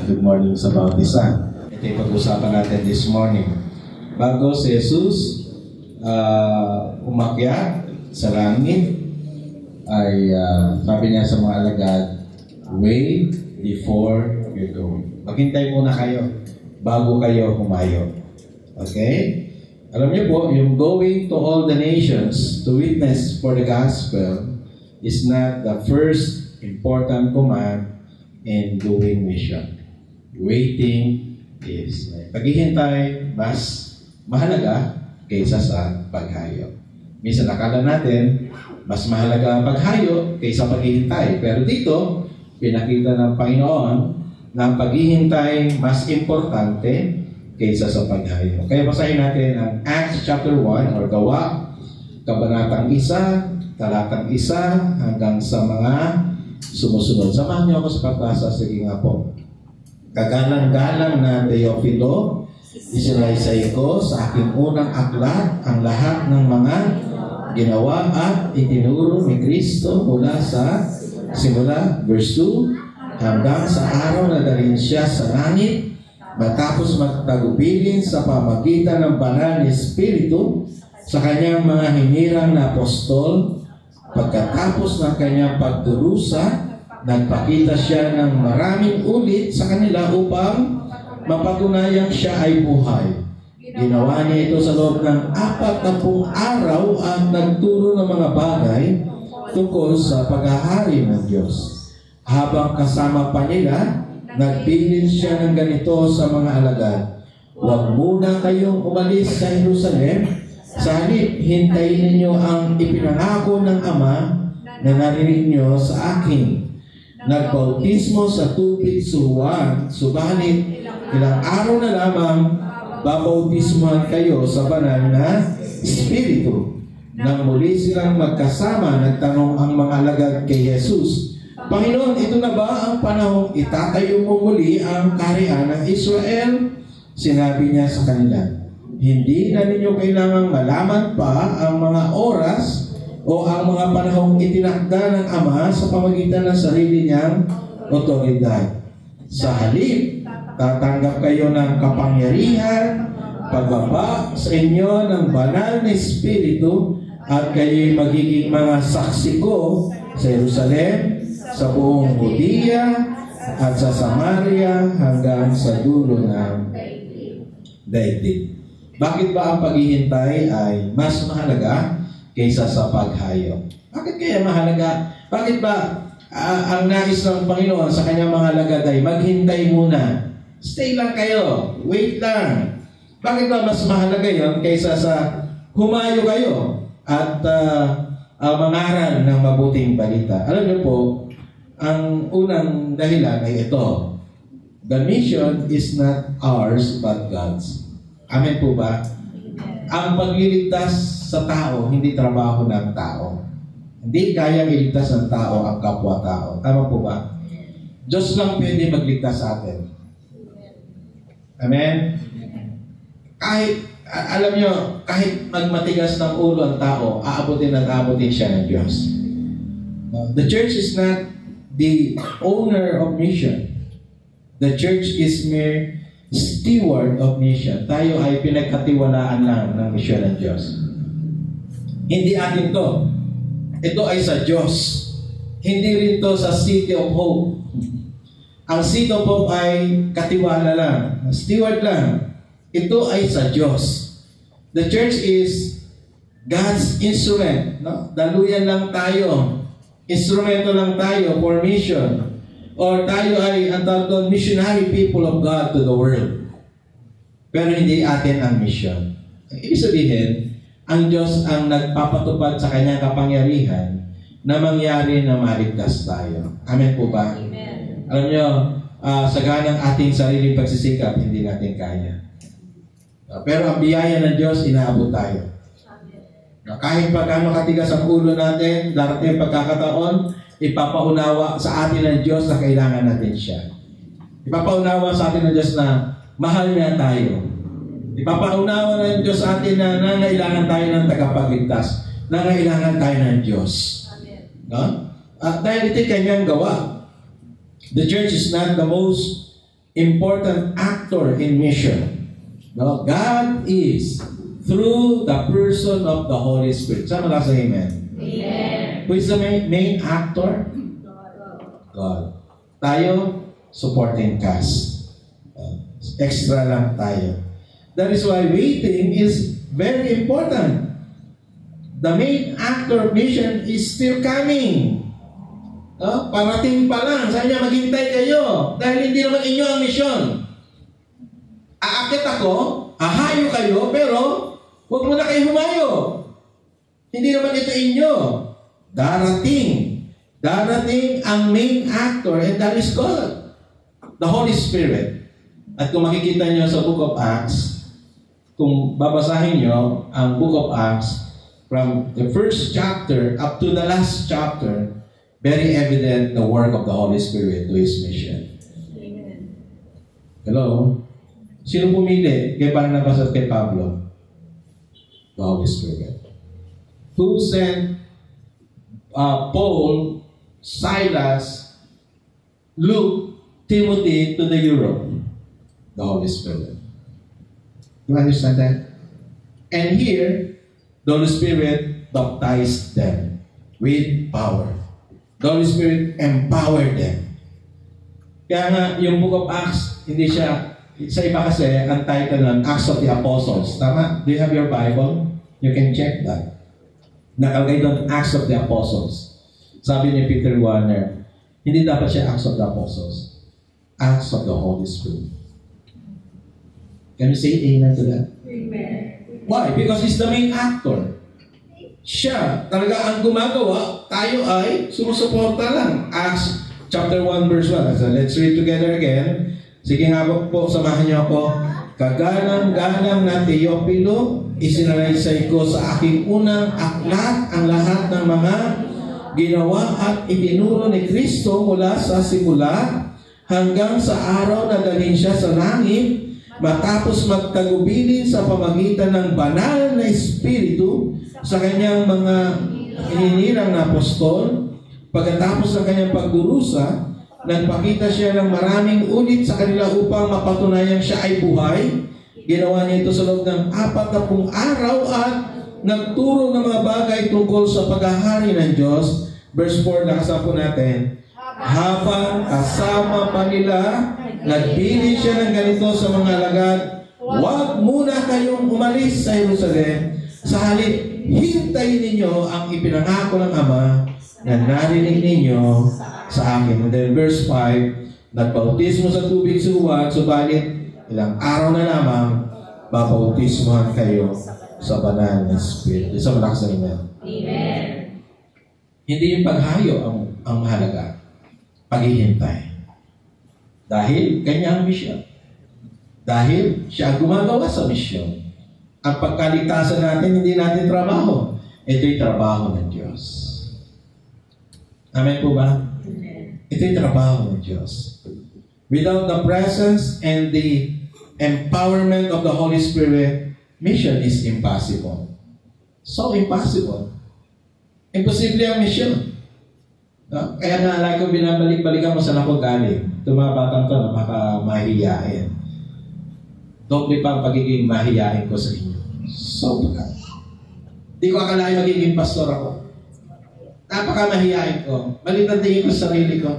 Good morning sa bawat isa. Ito yung pag-usapan natin this morning. Bago si Jesus umakyat sa langit, ay sabi niya sa mga alagad, wait before you go. Maghintay muna kayo bago kayo humayo. Okay? Alam niyo po, yung going to all the nations to witness for the gospel is not the first important command in doing mission. Waiting is. Paghihintay mas mahalaga kaysa sa paghayo. Minsan akala natin mas mahalaga ang paghayo kaysa paghihintay. Pero dito, pinakita ng Panginoon na ang paghihintay mas importante kaysa sa paghayo. Kaya basahin natin ang Acts chapter 1 or Gawa, kabanatang 1, talatang 1 hanggang sa mga sumusunod. Samahan niyo ako sa pagbasa. Sige nga po. Kagalang-galang na Teofilo, isinaysay ko sa aking unang aklat ang lahat ng mga ginawa at itinuro ni Kristo mula sa simula, verse 2, hanggang sa araw na dalhin siya sa langit, matapos magtagubilin sa pamagitan ng banal na Espiritu sa kanyang mga hinirang na apostol. Pagkatapos ng kanyang pagdurusa, nagpakita siya ng maraming ulit sa kanila upang mapatunayang siya ay buhay. Ginawa niya ito sa loob ng 40 araw at nagturo ng mga bagay tungkol sa paghahari ng Diyos. Habang kasama pa nila, nagbilin siya ng ganito sa mga alagad, huwag muna kayong umalis sa Jerusalem. Sa halip, hintayin ninyo ang ipinangako ng Ama na narinig nyo sa akin. Nagbautismo sa tubig si Juan, subalit ilang araw na lamang babautismohan kayo sa banal na Espiritu. Nang muli silang magkasama, nagtanong ang mga alagad kay Jesus, Panginoon, ito na ba ang panahong itatayo mo muli ang kaharian ng Israel? Sinabi niya sa kanila, hindi na ninyo kailangang malaman pa ang mga oras o ang mga panahong itinakda ng Ama sa pamagitan ng sarili niyang otoridad. Sa halip, tatanggap kayo ng kapangyarihan, pagbaba sa inyo ng banal na Espiritu, at kayo'y magiging mga saksi ko sa Jerusalem, sa buong Judea, at sa Samaria, hanggang sa dulo ng daigdig. Bakit ba ang paghihintay ay mas mahalaga kaysa sa paghayo? Bakit kaya mahalaga? Bakit ba ang nais ng Panginoon sa kanyang mga alagad ay maghintay muna? Stay lang kayo. Wait lang. Bakit ba mas mahalaga yon kaysa sa humayo kayo at mangaral ng mabuting balita? Alam niyo po, ang unang dahilan ay ito. The mission is not ours but God's. Amen po ba? Ang pagliligtas sa tao, hindi trabaho ng tao. Hindi kayang iligtas ng tao ang kapwa-tao. Tama po ba? Diyos lang pwede magligtas sa atin. Amen? Kahit, alam nyo, kahit magmatigas ng ulo ang tao, aabutin siya ng Diyos. The church is not the owner of mission. The church is mere steward of mission. Tayo ay pinagkatiwalaan lang ng misyon ng Diyos. Hindi atin to. Ito ay sa Diyos. Hindi rin to sa City of Hope. Ang City of Hope ay katiwala lang. Steward lang. Ito ay sa Diyos. The church is God's instrument. No? Daluyan lang tayo. Instrumento lang tayo for mission. Or tayo ay ang tawag missionary people of God to the world. Pero hindi atin ang mission. Ibig sabihin, ang Diyos ang nagpapatupad sa kanyang kapangyarihan na mangyari na maligtas tayo. Amen po ba? Amen. Alam nyo, sa ganang ating sariling pagsisikap, hindi natin kaya. Pero ang biyaya ng Diyos, inaabot tayo. Kahit pagkano katigas ang ulo natin, darating pagkakataon, ipapaunawa sa atin ng Diyos na kailangan natin siya. Ipapaunawa sa atin ng Diyos na mahal niya tayo. Ipapaunawa ng Diyos sa atin na nangailangan tayo ng tagapagligtas. Nangailangan tayo ng Diyos. No? At dahil ito'y kanyang gawa. The church is not the most important actor in mission. No? God is through the person of the Holy Spirit. Sama lang sa amen. Amen. Who is the main actor? God. Tayo, supporting cast. Extra lang tayo. That is why waiting is very important. The main actor of mission is still coming. Parating pa lang. Sabi niya, maghintay kayo. Dahil hindi naman inyo ang mission. Aakit ako, ahayo kayo, pero huwag mo na kayo humayo. Hindi naman ito inyo. Darating. Darating ang main actor, and that is God. The Holy Spirit. At kung makikita nyo sa Book of Acts, kung babasahin nyo ang Book of Acts, from the first chapter up to the last chapter, very evident the work of the Holy Spirit to His mission. Amen. Hello? Sino pumili kay Barnabas at kay Pablo? The Holy Spirit. Who sent Paul, Silas, Luke, Timothy to the Europe? The Holy Spirit. You understand that? And here, the Holy Spirit baptized them with power. The Holy Spirit empowered them. Kaya nga, yung Book of Acts, hindi siya, sa iba kasi, ang title ng Acts of the Apostles. Tama? Do you have your Bible? You can check that. Nakalagay doon, Acts of the Apostles. Sabi ni Peter Warner, hindi dapat siya Acts of the Apostles. Acts of the Holy Spirit. Can you say amen to that? Amen. Why? Because He's the main actor. Siya, talaga ang gumagawa, tayo ay sumusuporta lang. Acts chapter 1 verse 1. So let's read together again. Sige nga po, samahan niyo ako. Kagalang-galang na Teopilo, isinalaysay ko sa aking unang aklat ang lahat ng mga ginawa at itinuro ni Kristo mula sa simula hanggang sa araw na dalhin siya sa langit, matapos magtagubilin sa pamagitan ng banal na Espiritu sa kanyang mga ininirang na apostol. Pagkatapos ng kanyang pagdurusa, nagpakita siya ng maraming ulit sa kanila upang mapatunayang siya ay buhay. Ginawa niya ito sa loob ng 40 araw at nagturo ng mga bagay tungkol sa paghahari ng Diyos. Verse 4, nakasapo natin. Habang kasama pa nila, nagpili siya ng ganito sa mga alagad, huwag muna kayong umalis sa Jerusalem. Sa halip, hintayin ninyo ang ipinangako ng Ama na narinig ninyo sa akin. And then verse 5, nagbautismo sa tubig si Juan, subalit ilang araw na lamang, babautismohan kayo sa banal na Espiritu. Isa malakas na amen. Amen. Hindi yung paghayo ang mahalaga. Paghihintay. Dahil kanya ang misyon. Dahil siya gumagawa sa misyon. Ang pagkaligtasan natin, hindi natin trabaho. Ito'y trabaho ng Diyos. Amen po ba? Amen. Ito'y trabaho ng Diyos. Without the presence and the empowerment of the Holy Spirit, mission is impossible. So impossible. Imposible ang mission. No? Kaya nga, lagi ko binabalik-balikan mo saan ako galing. Tumabatan ko, napaka-mahihiyain. Doble pa ang pagiging mahihiyain ko sa inyo. Sobra. Di ko akalain magiging pastor ako. Napaka-mahihiyain ko. Malit ang tingin ko sa sarili ko.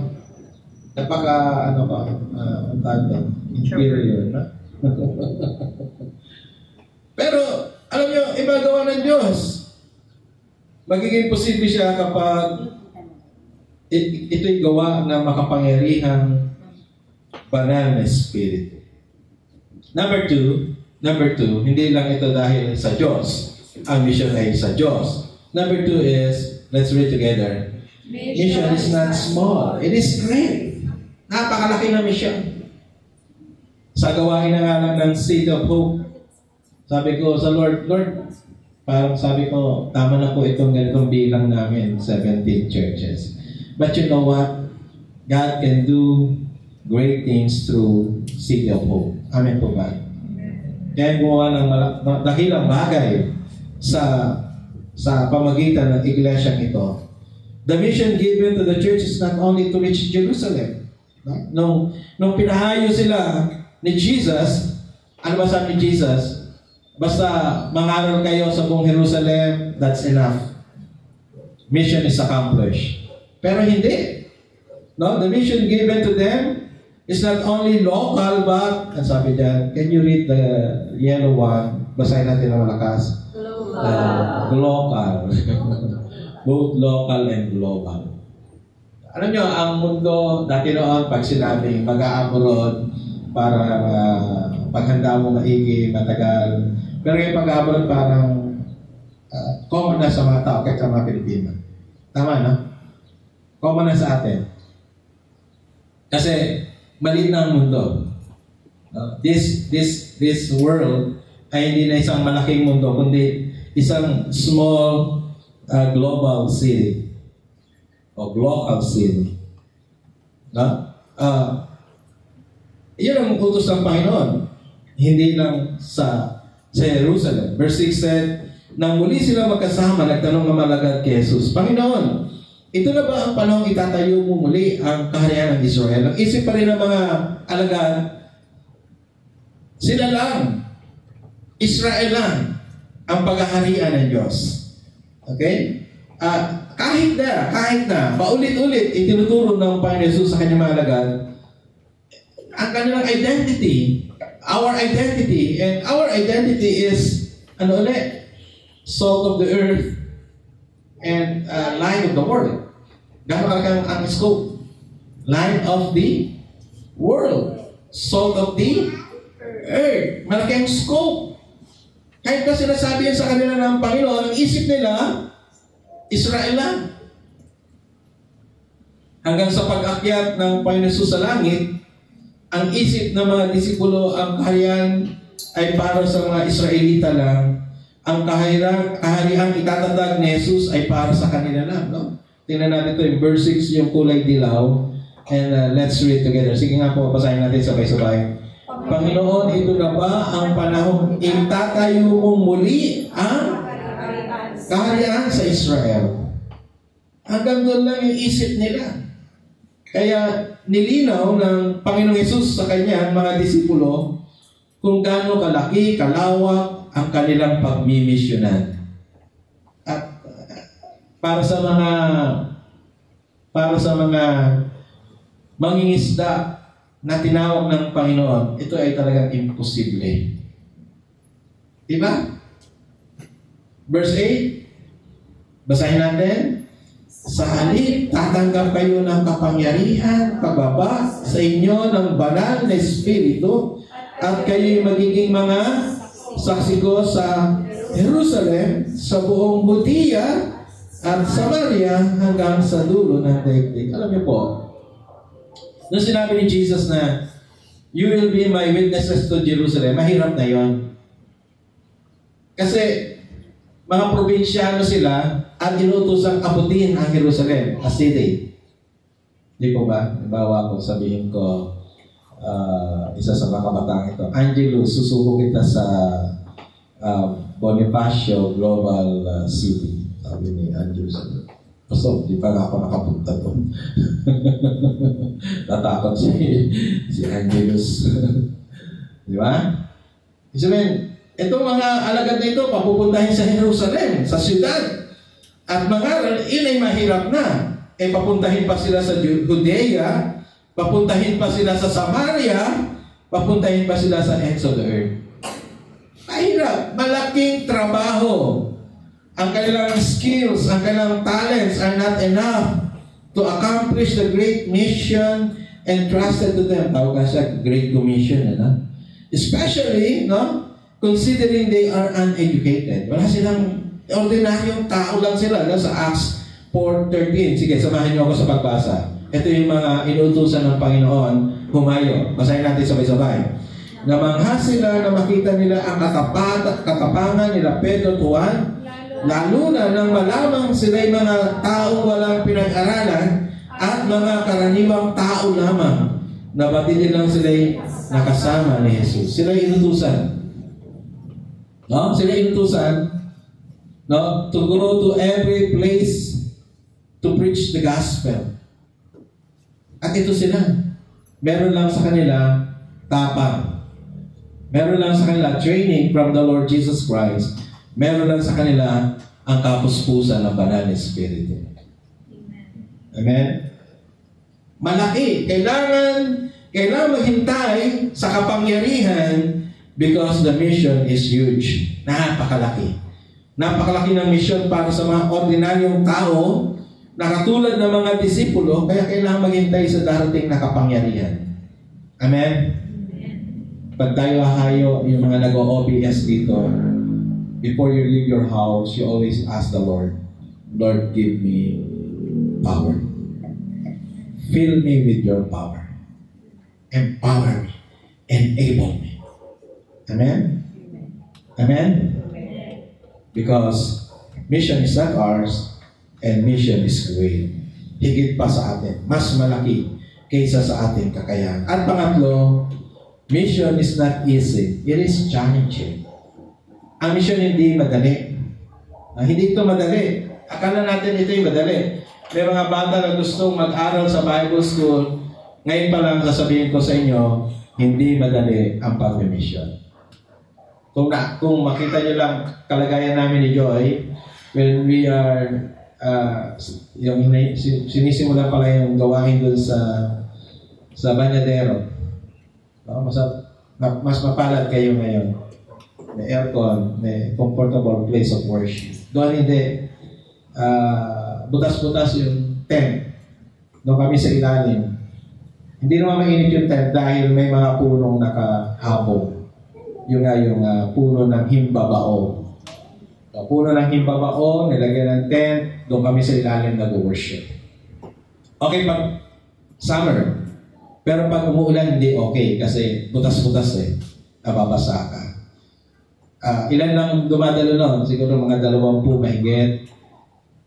Inferior, no? Pero, alam nyo, iba gawa ng Diyos. Magiging posible siya kapag ito'y gawa ng makapangyarihang banal na Espiritu. Number two, hindi lang ito dahil sa Diyos. Ang mission ay sa Diyos. Number 2 is, let's read together. Mission is not small. It is great. Napakalaki na mission. Sa gawain na nga lang ng Seed of Hope, sabi ko sa Lord, parang sabi ko, tama na po itong ganitong bilang namin, 17 churches. But you know what? God can do great things through Seed of Hope. Amen po ba? Kaya gumawa ng dakilang bagay sa pamagitan ng iglesyang ito. The mission given to the church is not only to reach Jerusalem. Nung pinahayo sila ni Jesus, ano ba sabi ni Jesus? Basta mangaral kayo sa buong Jerusalem, that's enough. Mission is accomplished. Pero hindi. No? The mission given to them is not only local, but, ang sabi dyan, can you read the yellow one? Basahin natin ng malakas. Global. Both local and global. Alam nyo, ang mundo, dati noon, pag sinabing mag-a-abroad para paghanda mo maigi, matagal. Pero yung pag-a-abroad parang common na sa mga tao, kahit sa mga Pilipino. Tama, no? Common na sa atin. Kasi maliit na ang mundo. This world ay hindi na isang malaking mundo, kundi isang small global city o local city. No? Yun ang utos ng Panginoon. Hindi lang sa Jerusalem. Verse 6 said, nang muli sila magkasama, nagtanong ng malagad kay Jesus, Panginoon, ito na ba ang panahong itatayo mo muli ang kaharian ng Israel? Ang isip pa rin ng mga alagad, sila lang, Israel lang, ang paghaharian ng Diyos. Okay? Kahit na, paulit-ulit, itinuturo ng Panginoon Jesus sa kanyang mga alagad, ang kanilang identity, our identity is, ano ulit? Salt of the earth and light of the world. Gano'n kalagang ang scope? Light of the world. Salt of the earth. Malaki ang scope. Kahit na sinasabi yan sa kanila ng Panginoon, ang isip nila, Israel lang. Hanggang sa pag-akyat ng Panginoon Jesus sa langit, ang isip ng mga disipulo, ang kaharian ay para sa mga Israelita lang. Ang kahariang itatatag ni Jesus ay para sa kanila lang. No? Tingnan natin ito in verse 6, yung kulay dilaw. And let's read together. Sige nga po, basahin natin sabay-sabay. Panginoon, ito na ba ang panahon itatayo mong muli ang kaharian sa Israel? Hanggang doon lang yung isip nila. Kaya nilinaw ng Panginoong Hesus sa kanya mga disipulo kung gaano kalaki, kalawak ang kanilang pagmimisyonan. At para sa mga mangingisda na tinawag ng Panginoon, ito ay talagang imposible. Diba? Verse 8, basahin natin. Sa halip, tatanggap kayo ng kapangyarihan, pagbaba sa inyo ng banal na Espiritu, at kayo'y magiging mga saksi ko sa Jerusalem, sa buong Judea at Samaria hanggang sa dulo ng daigdig. Alam niyo po, nung sinabi ni Jesus na you will be my witnesses to Jerusalem, mahirap na yon. Kasi mga probinsyano sila at inutusang abutin ang Jerusalem, a city. Di po ba? Halimbawa ko, sabihin ko, isa sa mga kabataan ito, Angelo, susuko kita sa Bonifacio Global City. Sabi ni Angelo. So, di pa ako nakapunta doon. Tatakot si Angelus. Di ba? Sabihin, itong mga alagad na ito, papupuntahin sa Jerusalem, sa siyudad. At mga inay mahirap na. Papuntahin pa sila sa Judea, papuntahin pa sila sa Samaria, papuntahin pa sila sa ends of the earth. Mahirap. Malaking trabaho. Ang kanilang skills, ang kanilang talents are not enough to accomplish the great mission entrusted to them. Tawag nga siya, Great Commission. Especially, considering they are uneducated. Wala silang ordinaryong tao lang sila. Sa Acts 4:13. Sige, samahan niyo ako sa pagbasa. Ito yung mga inuutusan ng Panginoon humayo. Basahin natin sabay-sabay. Namangha sila na makita nila ang katapangan nila Pedro Juan, lalo na nang malamang sila'y mga taong walang pinag-aralan at mga karaniwang tao lamang. Nabatid lang sila'y nakasama ni Jesus. Sila'y inutusan. Sila'y inutusan to go to every place to preach the gospel. At ito sila. Meron lang sa kanila tapang. Meron lang sa kanila training from the Lord Jesus Christ. Meron lang sa kanila ang kapuspusan ng Banal na Espiritu. Amen? Malaki. Kailangan maghintay sa kapangyarihan because the mission is huge. Napakalaki. Napakalaki ng mission para sa mga ordinaryong tao na katulad ng mga disipulo, kaya kailangan maghintay sa darating na kapangyarihan. Amen? Pag tayo hahayo, yung mga nag-o-OBS dito, before you leave your house, you always ask the Lord, Lord, give me power. Fill me with your power. Empower me. Enable me. Amen? Amen? Because mission is not ours and mission is great. Higit pa sa atin. Mas malaki kaysa sa ating kakayahan. At pangatlo, mission is not easy. It is challenging. Ang mission hindi madali. Hindi ito madali. Akala natin ito'y madali. May mga bata na gustong mag-aral sa Bible School. Ngayon pa lang sasabihin ko sa inyo, hindi madali ang pag-mission. Kung makita nyo lang kalagayan namin ni Joy, when we are, sinisimula pala yung gawain doon sa Banyadero. Mas mapalad kayo ngayon. May aircon, may comfortable place of worship. Doon hindi. Butas-butas yung tent. Doon kami sa ilalim. Hindi naman mainit yung tent dahil may mga punong nakahabong. Yung puno ng himbabao. Puno ng himbabao, nilagyan ng tent, doon kami sa ilalim nag-worship. Okay, pag summer. Pero pag umuulan, hindi okay kasi butas-butas nababasa ka. Ilan lang dumadalo nun? Siguro mga 20 mahigit.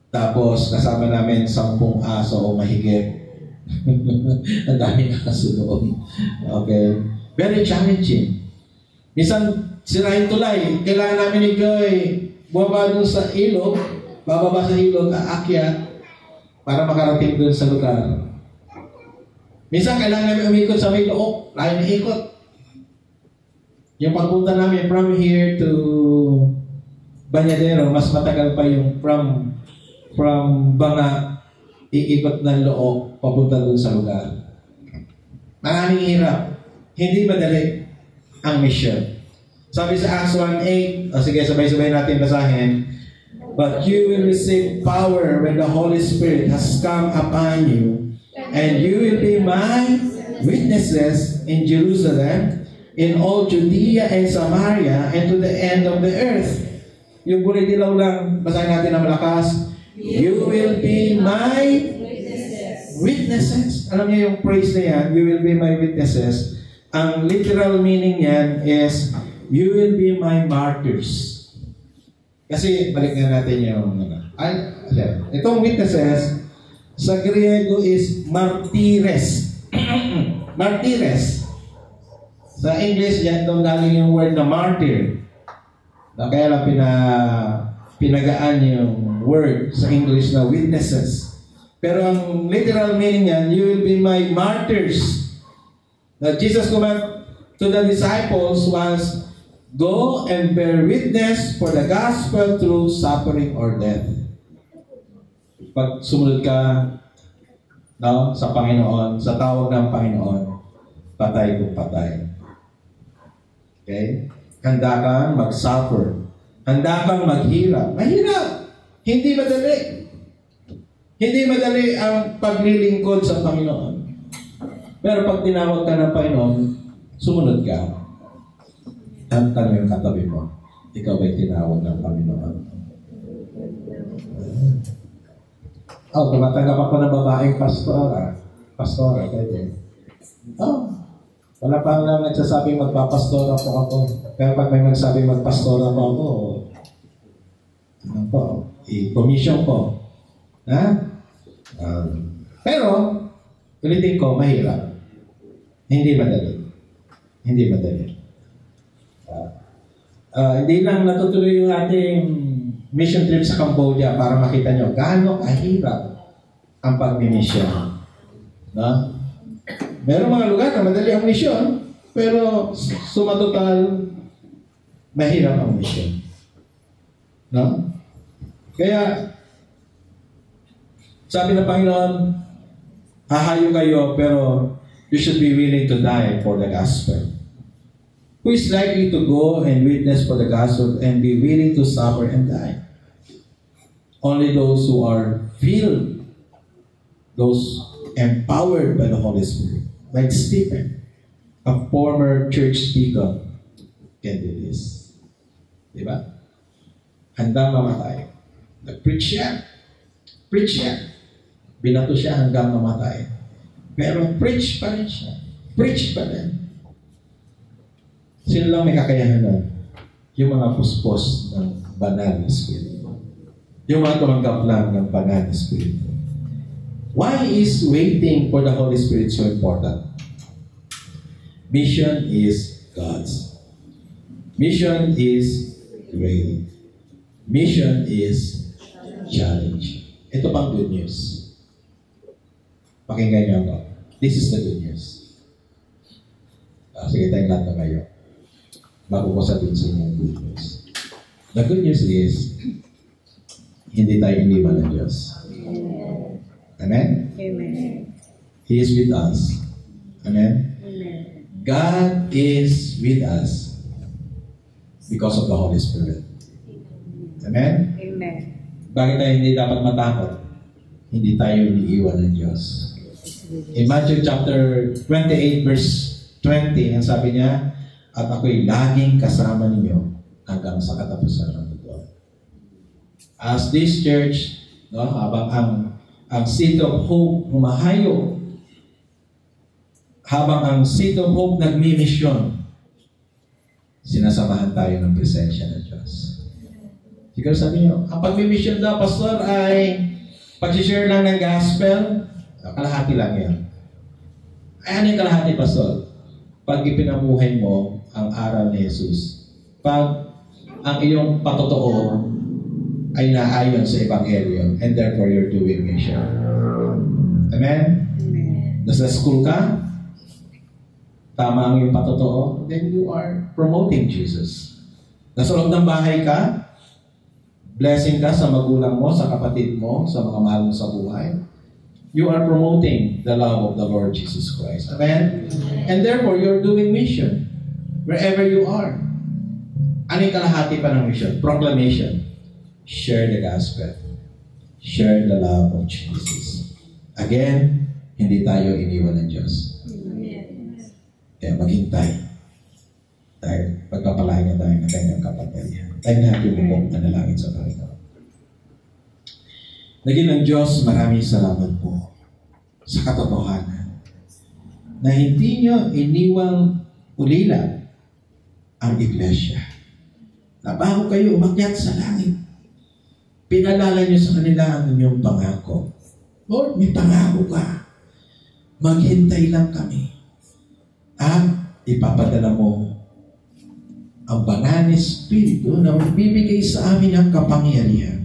Tapos kasama namin 10 aso o mahigit. Ang daming aso doon. Okay. Very challenging. Minsan, sirahin tulay. Kailangan namin ni Joy bumaba doon sa ilog, bababa sa ilog, aakyat para makarating doon sa lugar. Minsan, kailangan namin umikot sa may loob. Layo na ikot. Yung pagpunta namin from here to Banyadero, mas matagal pa yung from Banga, iikot ng loob, papunta doon sa lugar. Maraming hirap. Hindi madali ang mission. Sabi sa Acts 1:8, sige, sabay-sabay natin basahin. But you will receive power when the Holy Spirit has come upon you, and you will be my witnesses in Jerusalem, in all Judea and Samaria, and to the end of the earth. Yung kulay dilaw lang, basahin natin na malakas. You will be my witnesses. Alam niyo yung phrase na yan, you will be my witnesses. Ang literal meaning yan is, you will be my martyrs. Kasi, balik na natin yung itong witnesses, sa Griego is martires. Martires. Sa English, yan doon galing yung word na martyr. Kaya lang pinagaan yung word sa English na witnesses. Pero ang literal meaning yan, you will be my martyrs. Now, Jesus' command to the disciples was, go and bear witness for the gospel through suffering or death. Pag sumunod ka sa Panginoon, sa tawag ng Panginoon, patay kung patay. Okay? Handa kang mag-suffer. Handa kang maghirap. Mahirap! Hindi madali. Hindi madali ang paglilingkod sa Panginoon. Pero pag tinawag ka ng Panginoon, sumunod ka. Tanong yung katabi mo, ikaw ba'y tinawag ng Panginoon? Tumatanggap ako ng babaeng pastora. Pastora, pwede. Wala pa lang nagsasabing magpapastora po ako. Pero pag may nagsasabing magpastora po ako, i-commission po. Pero, ulitin ko, mahirap. Hindi madali. Hindi madali. Hindi lang natutuloy yung ating mission trip sa Cambodia para makita nyo gaano kahirap ang pag-mission. Merong mga lugar na madali ang misyon, pero sumatotal, mahirap ang misyon. No? Kaya, sabi ng Panginoon, hahayo kayo, pero you should be willing to die for the gospel. Who is likely to go and witness for the gospel and be willing to suffer and die? Only those who are filled, those empowered by the Holy Spirit, like Stephen, a former church speaker, can do this. Diba? Handa mamatay. Nag-preach siya. Binato siya hanggang mamatay. Pero preach pa rin siya. Preach pa rin. Sino lang may kakayahan nun? Yung mga puspos ng banal na spirito. Yung mga tumanggap lang ng banal na spirito. Why is waiting for the Holy Spirit so important? Mission is God's. Mission is great. Mission is challenge. Ito pang good news. Pakinggan niyo ako. This is the good news. Sige tayong lahat na kayo. Bago ko sabihin sa inyo ang good news. The good news is, hindi tayo iniwan ng Diyos. Amen? Amen. He is with us. Amen? Amen. God is with us because of the Holy Spirit. Amen? Amen. Bakit tayo hindi dapat matakot? Hindi tayo iniiwan ng Diyos. In Matthew chapter 28 verse 20, ang sabi niya, at ako'y laging kasama ninyo hanggang sa katapusan ng mundo. As this church, no, habang ang Seed of Hope humahayo, habang ang Seed of Hope nagmi-mission, sinasamahan tayo ng presensya ng Diyos. Siguro sabi niyo, ang pag-mission daw, Pastor, ay pag-share lang ng gospel, kalahati lang yan. Ay, ano yung kalahati, Pastor? Pag ipinamuhay mo ang aral ni Jesus, pag ang iyong patotoo ay naayon sa Ebanghelyo, and therefore you're doing mission. Amen? Amen. Nasa school ka, tama ang iyong patotoo, then you are promoting Jesus. Nasa loob ng bahay ka, blessing ka sa magulang mo, sa kapatid mo, sa mga mahal mo sa buhay, you are promoting the love of the Lord Jesus Christ. Amen? And therefore, you're doing mission wherever you are. Ano yung kalahati pa ng mission? Proclamation. Share the gospel. Share the love of Jesus. Again, hindi tayo iniwan ng Diyos. Kaya maghintay. Dahil pagpapalain niya tayo ng kanyang kapangyarihan. Tayo natin yung manalangin sa Panginoon. Naging ng Diyos, maraming salamat po sa katotohanan na hindi niyo iniwang ulila ang iglesia. Na bago kayo umakyat sa langit, pinalala niyo sa kanila ang inyong pangako. Lord, may pangako ka. Maghintay lang kami. At ipapadala mo ang banal na Espiritu na magbibigay sa amin ang kapangyarihan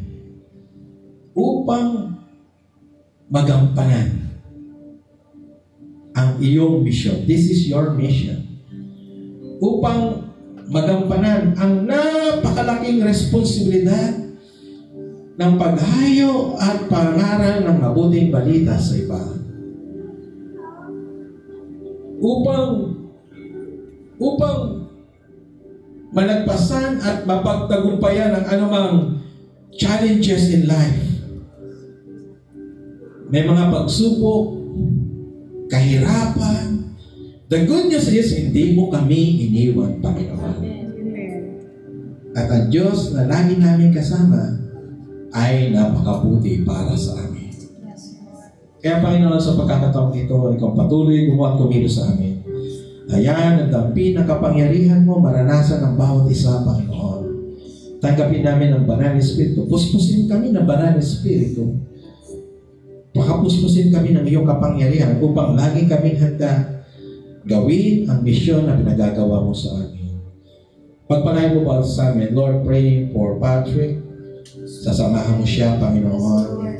upang magampanan ang iyong mission. This is your mission. Upang magampanan ang napakalaking responsibilidad ng paghayo at pangaral ng mabuting balita sa iba. Upang malagpasan at mapagtagumpayan ang anumang challenges in life. May mga pagsubok, kahirapan. The good news is, hindi mo kami iniwan, Panginoon. At ang Diyos na lagi namin kasama ay napakabuti para sa amin. Kaya, Panginoon, sa pagkakataong ito, ikaw patuloy gumawa at kumilos sa amin. Ayan, ang dampi ng kapangyarihan mo, maranasan ng bawat isa, Panginoon. Tanggapin namin ang banal na Espiritu. Puspusin kami ng banal na Espiritu. Pakapuspusin kami ng iyong kapangyarihan upang lagi kaming handa gawin ang misyon na pinagagawa mo sa amin. Pagpalain mo ba sa amin, Lord, praying for Patrick. Sasamahan mo siya, Panginoon.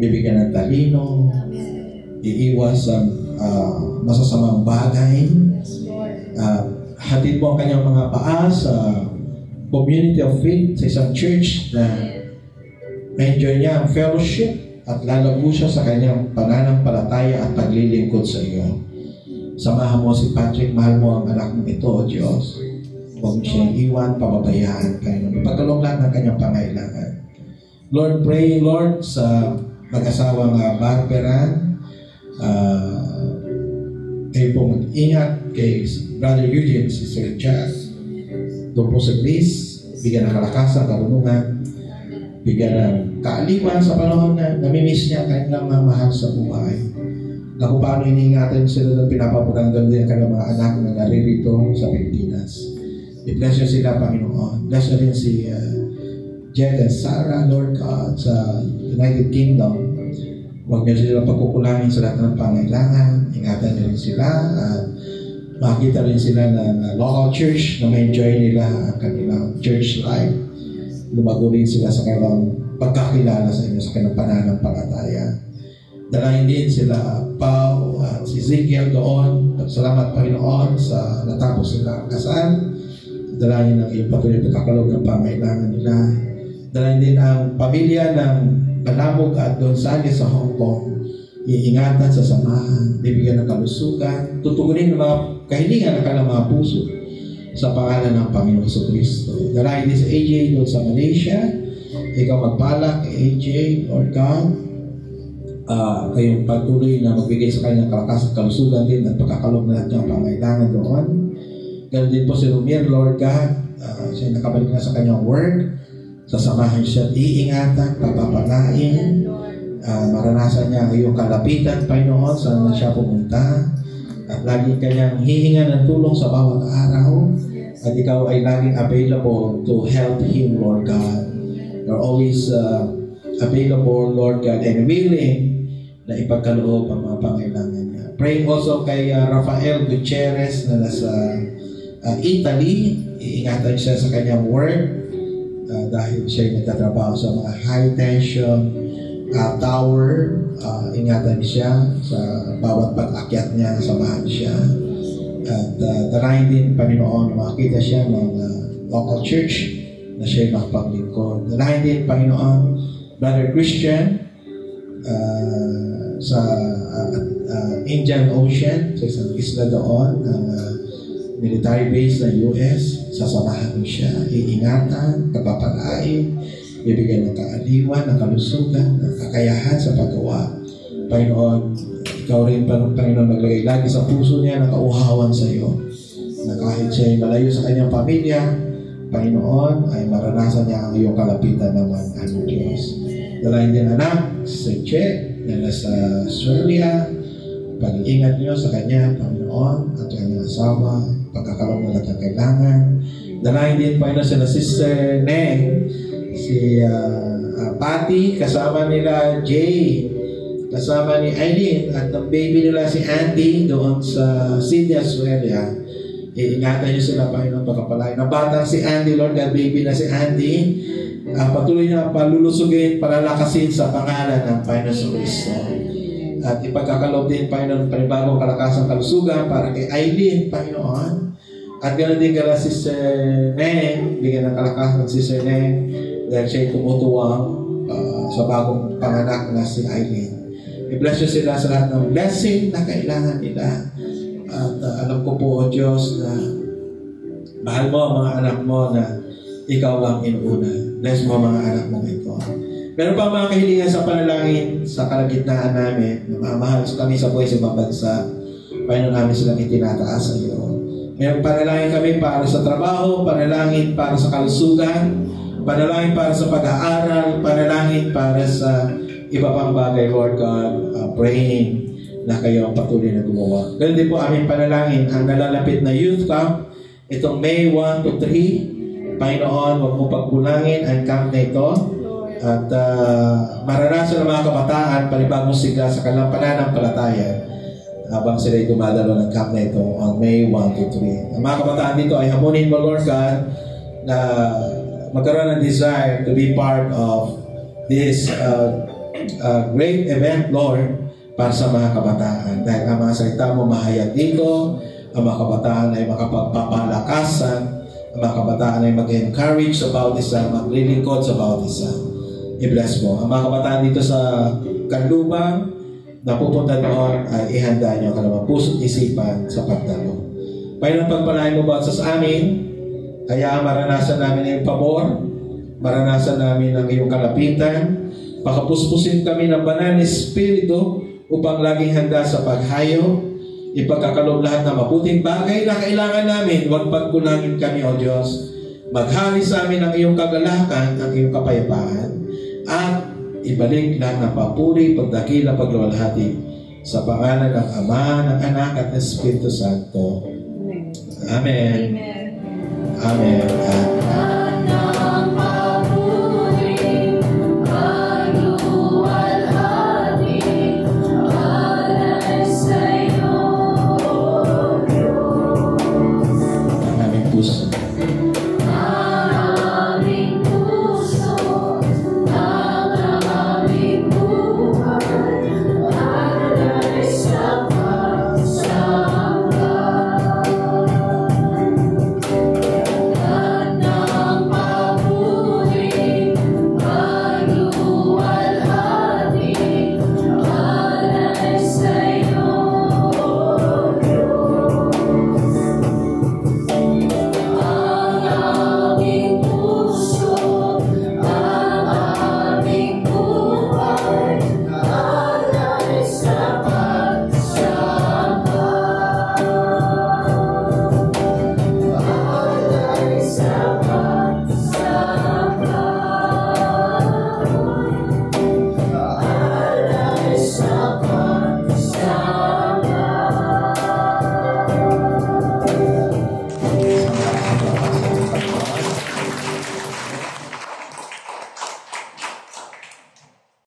Bibigyan ng talino. Iiwas masasamang bagay. Hatid mo ang kanyang mga paa sa community of faith, sa isang church na ma-enjoy niya ang fellowship at lalago siya sa kanyang pananampalataya at paglilingkod sa iyo. Samahan mo si Patrick, mahal mo ang anak mo ito, O Diyos. Huwag mo siyang iwan, pababayaan, Panginoon. Ipagkaloob lahat ng kanyang pangailangan. Lord, pray, Lord, sa mag-asawang Barbara. Kayo po mag-ingat kay Brother Eugene, Sister Jazz. Doon po sa Greece, bigyan ng kalakasan, karunungan, bigyan ng kaaliman sa panahon na namimiss niya kahit lang mahal sa buhay. Na kung paano iniingatan sila ng pinapapagandang din ang kanilang mga anak na naririto sa Pilipinas. I-bless niyo sila, Panginoon. Bless niyo rin si Jed and Sarah, Lord God, sa United Kingdom. Huwag niyo sila pagkukulangin sa lahat ng pangailangan. Ingatan niyo rin sila. Makita rin sila ng local church na ma-enjoy nila ang kanilang church life. Lumago rin sila sa kanilang pagkakilala sa inyo, sa kanilang pananampalataya. Dalahin din sila Pao at si Ezekiel doon. Salamat, Panginoon, sa natapos sila ang kasal. Dalahin ang iyong patuloy pagkakalog ng pangailangan nila. Dalahin din ang pamilya ng Banabog at Gonzales sa Hong Kong. Iingatan sa samahan, bibigyan ng kalusugan, tutugunin ng mga kahilingan ng kanilang mga puso sa pangalan ng Panginoon Jesucristo. Dalahin din sa AJ doon sa Malaysia. Ikaw magpalak kay AJ, Lord God. Kayong patuloy na magbigay sa kanyang kalakasan, kalusugan din at pagkakalog na natin ang pangailangan doon. Ganun din po si Lumiere, Lord God. Siya nakabalik na sa kanyang work. Sasamahan siya, iingatan, papapalain. Maranasan niya ang iyong kalapitan, Panginoon, saan na siya pumunta. At lagi kanyang hihinga ng tulong sa bawat araw. At ikaw ay laging available to help him, Lord God. You're always available, Lord God, and willing na ipagkaloob ang mga pangailangan niya. Praying also kay Rafael Gutierrez na nasa Italy. Iingatan siya sa kanyang work dahil siya nagtatrabaho sa mga high tension tower. Ingatan siya sa bawat pag-akyat niya, samahan siya. At darahin din, Panginoon, makita siya ng local church na siya'y makapaglingkod. Darahin din, Panginoon, Brother Christian sa Indian Ocean, sa isang isla doon, ng military base ng US. Sasamahan mo siya, iingatan, kapapalain, bibigyan ng kaaliwan, ng kalusugan, ng kakayahan sa paggawa. Panginoon, ikaw rin, Panginoon, naglagay lagi sa puso niya ng kauhawan sa iyo. Na kahit siya ay malayo sa kanyang pamilya, Panginoon, ay maranasan niya ang iyong kalapitan naman, aming Diyos. Dalahin din anak, si Che, na nasa Australia. Pag-iingat niyo sa kanya, Panginoon, at kanyang asawa, pagkakaroon ng lahat ng kailangan. Dalahin din, Panginoon, sila Sister Neng, si Patty, kasama nila Jay, kasama ni Eileen, at ang baby nila si Andy doon sa Sydney, Australia. Iingatan niyo sila, Panginoon, pagkapalain. Ang batang si Andy, Lord God, baby na si Andy, patuloy na palulusugin, palalakasin sa pangalan ng Panginoon Kristo. At ipagkakaloob din, Panginoon, panibagong kalakasang kalusugan para kay Eileen, Panginoon. At ganoon din kala Sister Neng, bigyan ng kalakasan si Sister Neng dahil siya'y tumutuwang sa bagong panganak na si Eileen. I-bless niyo sila sa lahat ng blessing na kailangan nila. At alam ko po, O Diyos, na mahal mo ang mga anak mo na ikaw ang inuuna. Bless mo mga anak mo ito. Meron pa mga kahilingan sa panalangin sa kalagitnaan namin na mamahal kami sa buhay sa ibang bansa. Panginoon namin silang itinataas sa iyo. Meron panalangin kami para sa trabaho, panalangin para sa kalusugan, panalangin para sa pag-aaral, panalangin para sa iba pang bagay, Lord God, praying na kayo ang patuloy na gumawa. Ganun din po aming panalangin ang nalalapit na youth camp, itong May 1 to 3. Panginoon, huwag mo pagkulangin ang camp na ito at maranasan ng mga kabataan panibagong sigla sa kanilang pananampalataya habang sila'y dumadalo ng camp na ito on May 1 to 3. Ang mga kabataan dito ay hamunin mo, Lord God, na magkaroon ng desire to be part of this great event, Lord, para sa mga kabataan. Dahil ang mga salita mo mahayag dito, ang mga kabataan ay makapagpapalakasan, ang mga kabataan ay mag-encourage sa bawat isa, maglilingkod sa bawat isa. I-bless mo. Ang mga kabataan dito sa Kanlubang, na pupunta doon ay ihanda niyo ang kanilang puso't isipan sa pagdalo. Panginoon, pagpalain mo ba sa amin, kaya maranasan namin ang iyong pabor, maranasan namin ang iyong kalapitan, pakapuspusin kami ng banal na Espiritu upang laging handa sa paghayo, ipagkakalob lahat ng mabuting bagay na kailangan namin. Huwag pagkulangin kami, O Diyos. Maghari sa amin ang iyong kagalakan, ang iyong kapayapaan, at ibalik lahat ng papuri, pagdakila, pagluwalhati sa pangalan ng Ama, ng Anak, at ng Espiritu Santo. Amen. Amen. Amen.